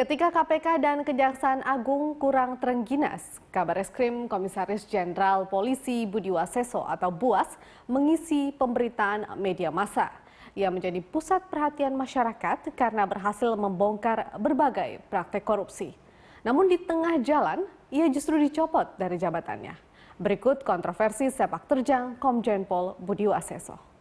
Ketika KPK dan Kejaksaan Agung kurang terengginas, Kabareskrim Komisaris Jenderal Polisi Budi Waseso atau BUAS mengisi pemberitaan media massa. Ia menjadi pusat perhatian masyarakat karena berhasil membongkar berbagai praktek korupsi. Namun di tengah jalan, ia justru dicopot dari jabatannya. Berikut kontroversi sepak terjang Komjen Pol Budi Waseso.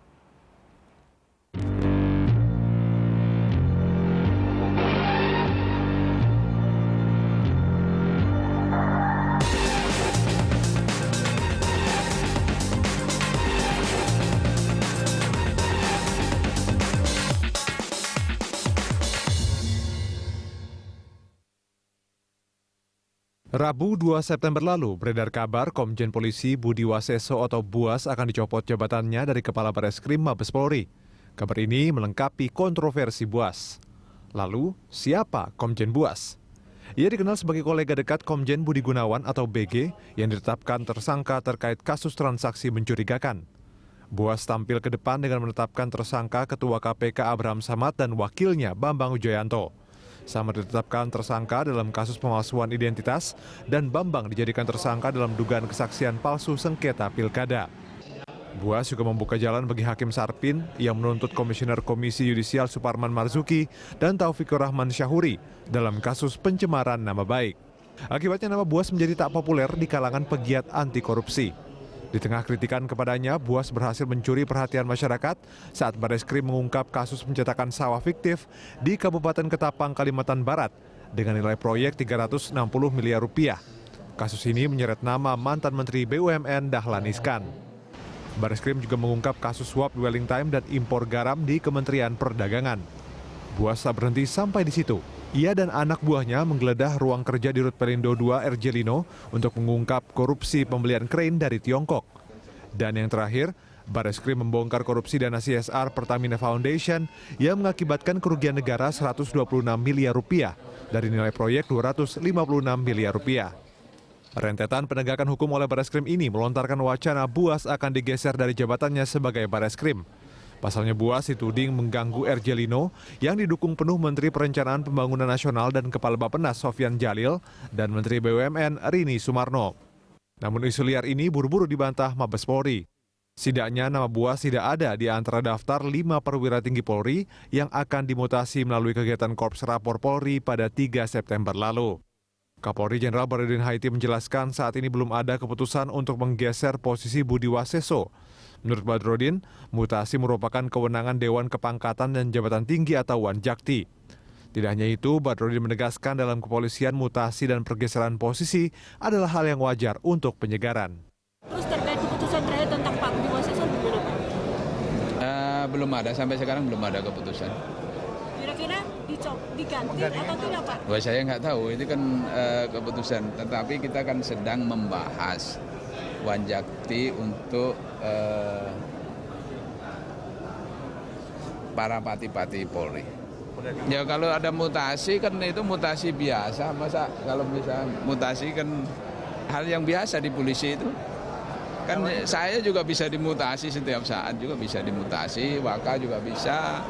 Rabu 2 September lalu beredar kabar Komjen Polisi Budi Waseso atau BUAS akan dicopot jabatannya dari Kepala Bareskrim Mabes Polri. Kabar ini melengkapi kontroversi BUAS. Lalu, siapa Komjen BUAS? Ia dikenal sebagai kolega dekat Komjen Budi Gunawan atau BG yang ditetapkan tersangka terkait kasus transaksi mencurigakan. BUAS tampil ke depan dengan menetapkan tersangka Ketua KPK Abraham Samad dan wakilnya Bambang Wijoyanto. Samad ditetapkan tersangka dalam kasus pemalsuan identitas dan Bambang dijadikan tersangka dalam dugaan kesaksian palsu sengketa pilkada. BUAS juga membuka jalan bagi Hakim Sarpin yang menuntut Komisioner Komisi Yudisial Suparman Marzuki dan Taufikur Rahman Syahuri dalam kasus pencemaran nama baik. Akibatnya nama BUAS menjadi tak populer di kalangan pegiat anti korupsi. Di tengah kritikan kepadanya, BUAS berhasil mencuri perhatian masyarakat saat Bareskrim mengungkap kasus pencetakan sawah fiktif di Kabupaten Ketapang, Kalimantan Barat dengan nilai proyek 360 miliar rupiah. Kasus ini menyeret nama mantan Menteri BUMN Dahlan Iskan. Bareskrim juga mengungkap kasus suap dwelling time dan impor garam di Kementerian Perdagangan. BUAS tak berhenti sampai di situ. Ia dan anak buahnya menggeledah ruang kerja di Rut Pelindo 2 Erjelino untuk mengungkap korupsi pembelian krain dari Tiongkok. Dan yang terakhir, Bareskrim membongkar korupsi dana CSR Pertamina Foundation yang mengakibatkan kerugian negara 126 miliar rupiah dari nilai proyek 256 miliar rupiah. Rentetan penegakan hukum oleh Bareskrim ini melontarkan wacana BUAS akan digeser dari jabatannya sebagai Bareskrim. Pasalnya BUAS dituding mengganggu Erjelino yang didukung penuh Menteri Perencanaan Pembangunan Nasional dan Kepala Bappenas Sofyan Djalil dan Menteri BUMN Rini Sumarno. Namun isu liar ini buru-buru dibantah Mabes Polri. Setidaknya nama BUAS tidak ada di antara daftar 5 perwira tinggi Polri yang akan dimutasi melalui kegiatan Korps Rapor Polri pada 3 September lalu. Kapolri Jenderal Barodin Haiti menjelaskan saat ini belum ada keputusan untuk menggeser posisi Budi Waseso. Menurut Badrodin, mutasi merupakan kewenangan Dewan Kepangkatan dan Jabatan Tinggi atau Wanjakti. Tidak hanya itu, Badrodin menegaskan dalam kepolisian mutasi dan pergeseran posisi adalah hal yang wajar untuk penyegaran. Terus terkait keputusan terakhir tentang Pak Budi Waseso gimana Pak? Belum ada, sampai sekarang belum ada keputusan. Kira-kira diganti atau tidak Pak? Wah, saya nggak tahu, itu kan keputusan. Tetapi kita kan sedang membahas Wanjakti untuk para pati-pati Polri. Ya kalau ada mutasi kan itu mutasi biasa, masa kalau bisa mutasi kan hal yang biasa di polisi itu. Kan saya juga bisa dimutasi setiap saat, juga bisa dimutasi, Waka juga bisa,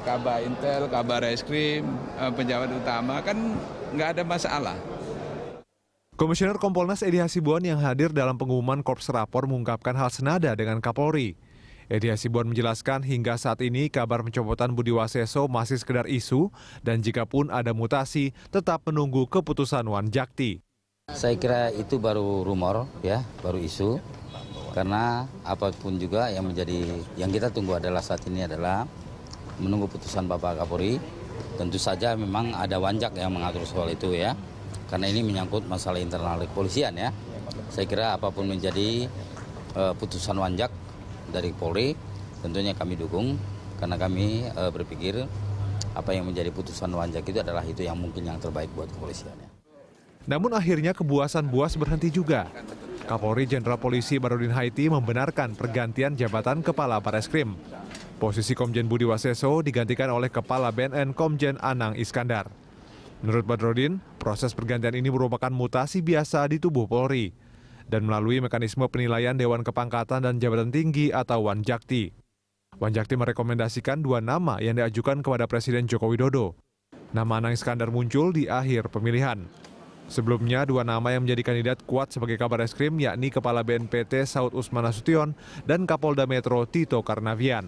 Kabar Intel, Kabar Reskrim, pejabat utama, kan nggak ada masalah. Komisioner Kompolnas Edi Hasibuan yang hadir dalam pengumuman Korps Rapor mengungkapkan hal senada dengan Kapolri. Edi Hasibuan menjelaskan hingga saat ini kabar pencopotan Budi Waseso masih sekedar isu dan jikapun ada mutasi tetap menunggu keputusan Wanjakti. Saya kira itu baru rumor ya, baru isu. Karena apapun juga yang kita tunggu adalah saat ini adalah menunggu putusan Bapak Kapolri. Tentu saja memang ada Wanjak yang mengatur soal itu ya. Karena ini menyangkut masalah internal kepolisian ya. Saya kira apapun menjadi putusan Wanjak dari Polri, tentunya kami dukung. Karena kami berpikir apa yang menjadi putusan Wanjak itu adalah itu yang mungkin yang terbaik buat kepolisian ya. Namun akhirnya kebuasan BUAS berhenti juga. Kapolri Jenderal Polisi Barodin Haiti membenarkan pergantian jabatan Kepala Bareskrim. Posisi Komjen Budi Waseso digantikan oleh Kepala BNN Komjen Anang Iskandar. Menurut Badrodin, proses pergantian ini merupakan mutasi biasa di tubuh Polri dan melalui mekanisme penilaian Dewan Kepangkatan dan Jabatan Tinggi atau Wanjakti. Wanjakti merekomendasikan 2 nama yang diajukan kepada Presiden Joko Widodo. Nama Anang Iskandar muncul di akhir pemilihan. Sebelumnya, dua nama yang menjadi kandidat kuat sebagai Kabar Eskrim yakni Kepala BNPT Saud Usman Nasution dan Kapolda Metro Tito Karnavian.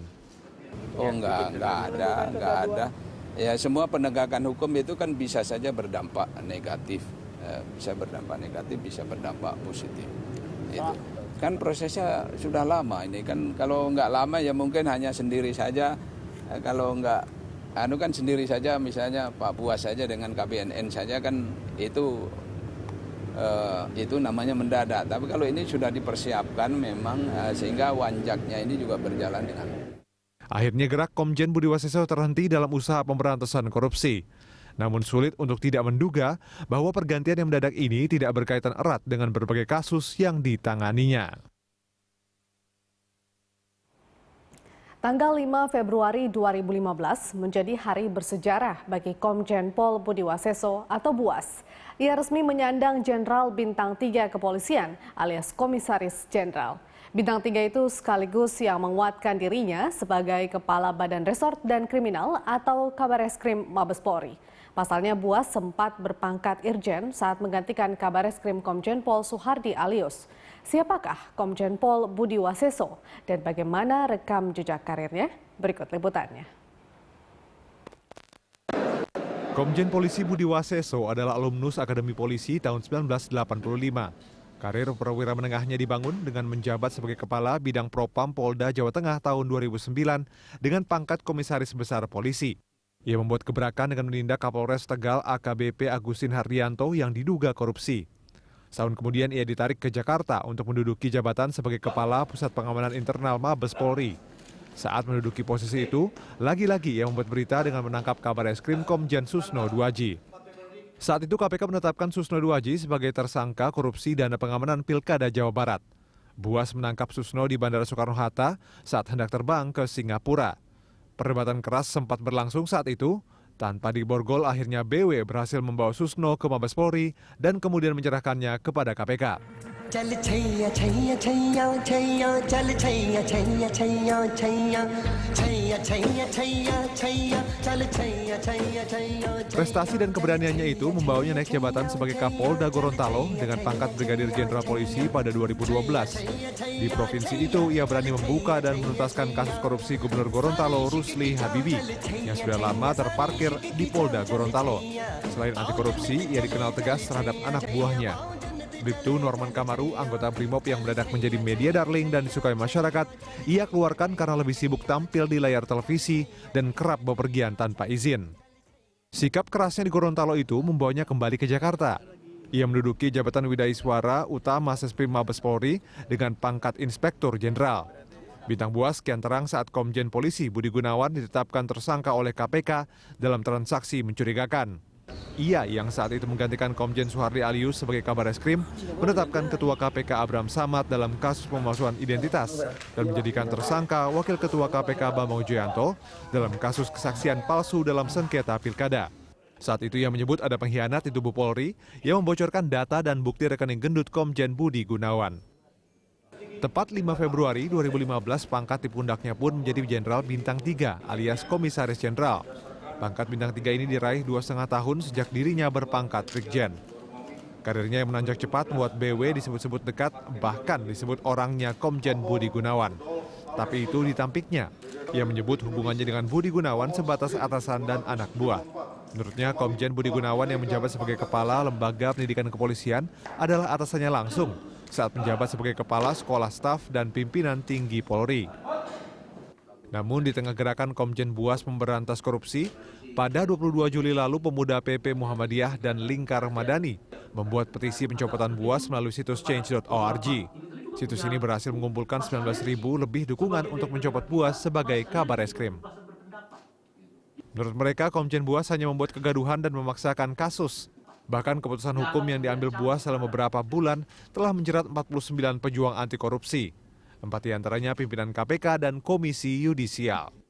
Oh enggak ada. Ya semua penegakan hukum itu kan bisa saja berdampak negatif. Bisa berdampak negatif, bisa berdampak positif. Itu kan prosesnya sudah lama ini kan, kalau nggak lama ya mungkin hanya sendiri saja. Kalau nggak kan sendiri saja, misalnya Pak Buas saja dengan KPNN saja kan itu namanya mendadak. Tapi kalau ini sudah dipersiapkan memang sehingga wanjaknya ini juga berjalan dengan. Akhirnya gerak Komjen Budi Waseso terhenti dalam usaha pemberantasan korupsi. Namun sulit untuk tidak menduga bahwa pergantian yang mendadak ini tidak berkaitan erat dengan berbagai kasus yang ditanganinya. Tanggal 5 Februari 2015 menjadi hari bersejarah bagi Komjen Pol Budi Waseso atau Buas. Ia resmi menyandang Jenderal Bintang 3 Kepolisian alias Komisaris Jenderal. Bintang 3 itu sekaligus yang menguatkan dirinya sebagai Kepala Badan Resort dan Kriminal atau Kabareskrim Mabes Polri. Pasalnya Buas sempat berpangkat Irjen saat menggantikan Kabareskrim Komjen Pol Suhardi Alius. Siapakah Komjen Pol Budi Waseso dan bagaimana rekam jejak karirnya? Berikut liputannya. Komjen Polisi Budi Waseso adalah alumnus Akademi Polisi tahun 1985. Karir perwira menengahnya dibangun dengan menjabat sebagai Kepala Bidang Propam Polda Jawa Tengah tahun 2009 dengan pangkat Komisaris Besar Polisi. Ia membuat gebrakan dengan menindak Kapolres Tegal AKBP Agustin Hardianto yang diduga korupsi. Setahun kemudian ia ditarik ke Jakarta untuk menduduki jabatan sebagai Kepala Pusat Pengamanan Internal Mabes Polri. Saat menduduki posisi itu, lagi-lagi ia membuat berita dengan menangkap Kabareskrim Komjen Susno Duaji. Saat itu KPK menetapkan Susno Duaji sebagai tersangka korupsi dana pengamanan Pilkada Jawa Barat. Buas menangkap Susno di Bandara Soekarno-Hatta saat hendak terbang ke Singapura. Perdebatan keras sempat berlangsung saat itu. Tanpa diborgol, akhirnya BW berhasil membawa Susno ke Mabes Polri dan kemudian menyerahkannya kepada KPK. Prestasi dan keberaniannya itu membawanya naik jabatan sebagai Kapolda Gorontalo dengan pangkat Brigadir Jenderal Polisi pada 2012. Di provinsi itu, ia berani membuka dan menuntaskan kasus korupsi Gubernur Gorontalo Rusli Habibi yang sudah lama terparkir di Polda Gorontalo. Selain anti korupsi, ia dikenal tegas terhadap anak buahnya. Bribtu Norman Kamaru, anggota Brimob yang mendadak menjadi media darling dan disukai masyarakat, ia keluarkan karena lebih sibuk tampil di layar televisi dan kerap bepergian tanpa izin. Sikap kerasnya di Gorontalo itu membawanya kembali ke Jakarta. Ia menduduki jabatan Widaiswara Utama Sesprim Mabes Polri dengan pangkat Inspektur Jenderal. Bintang Buas kian terang saat Komjen Polisi Budi Gunawan ditetapkan tersangka oleh KPK dalam transaksi mencurigakan. Ia yang saat itu menggantikan Komjen Suhardi Alius sebagai Kabareskrim menetapkan Ketua KPK Abraham Samad dalam kasus pemalsuan identitas dan menjadikan tersangka Wakil Ketua KPK Bambang Wijoyanto dalam kasus kesaksian palsu dalam sengketa pilkada. Saat itu ia menyebut ada pengkhianat di tubuh Polri yang membocorkan data dan bukti rekening gendut Komjen Budi Gunawan. Tepat 5 Februari 2015 pangkat di pundaknya pun menjadi Jenderal Bintang 3 alias Komisaris Jenderal. Pangkat Bintang 3 ini diraih 2,5 tahun sejak dirinya berpangkat Brigjen. Karirnya yang menanjak cepat membuat BW disebut-sebut dekat, bahkan disebut orangnya Komjen Budi Gunawan. Tapi itu ditampiknya. Ia menyebut hubungannya dengan Budi Gunawan sebatas atasan dan anak buah. Menurutnya Komjen Budi Gunawan yang menjabat sebagai Kepala Lembaga Pendidikan Kepolisian adalah atasannya langsung saat menjabat sebagai Kepala Sekolah Staf dan Pimpinan Tinggi Polri. Namun di tengah gerakan Komjen Buas memberantas korupsi, pada 22 Juli lalu pemuda PP Muhammadiyah dan Lingkar Madani membuat petisi pencopotan Buas melalui situs change.org. Situs ini berhasil mengumpulkan 19.000 lebih dukungan untuk mencopot Buas sebagai Kabareskrim. Menurut mereka, Komjen Buas hanya membuat kegaduhan dan memaksakan kasus. Bahkan keputusan hukum yang diambil Buas selama beberapa bulan telah menjerat 49 pejuang anti korupsi. 4 diantaranya pimpinan KPK dan Komisi Yudisial.